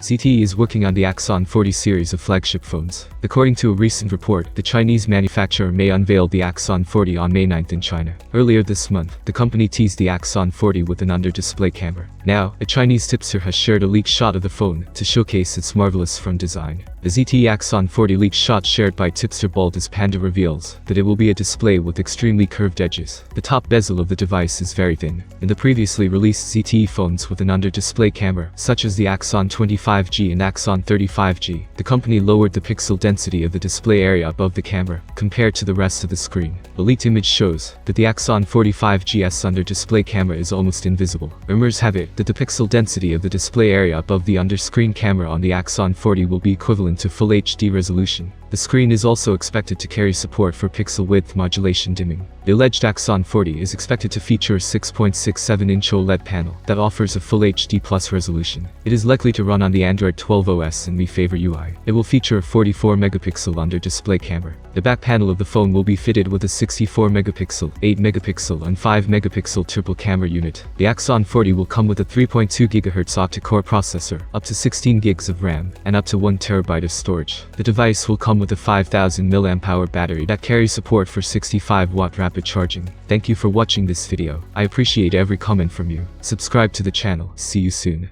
ZTE is working on the Axon 40 series of flagship phones. According to a recent report, the Chinese manufacturer may unveil the Axon 40 on May 9th in China. Earlier this month, the company teased the Axon 40 with an under-display camera. Now, a Chinese tipster has shared a leaked shot of the phone to showcase its marvelous front design. The ZTE Axon 40 leaked shot shared by tipster Bald as Panda reveals that it will be a display with extremely curved edges. The top bezel of the device is very thin. In the previously released ZTE phones with an under-display camera, such as the Axon 25G and Axon 35G, the company lowered the pixel density of the display area above the camera compared to the rest of the screen. The leaked image shows that the Axon 45G's under-display camera is almost invisible. Rumors have it that the pixel density of the display area above the under-screen camera on the Axon 40 will be equivalent to Full HD resolution. The screen is also expected to carry support for pixel width modulation dimming. The alleged Axon 40 is expected to feature a 6.67-inch OLED panel that offers a Full HD Plus resolution. It is likely to run on the Android 12 OS and Mi Favor UI. It will feature a 44-megapixel under-display camera. The back panel of the phone will be fitted with a 64-megapixel, 8-megapixel and 5-megapixel triple camera unit. The Axon 40 will come with a 3.2 GHz octa-core processor, up to 16 gigs of RAM, and up to 1 TB of storage. The device will come with a 5000 mAh battery that carries support for 65-watt rapid charging. Thank you for watching this video. I appreciate every comment from you. Subscribe to the channel. See you soon.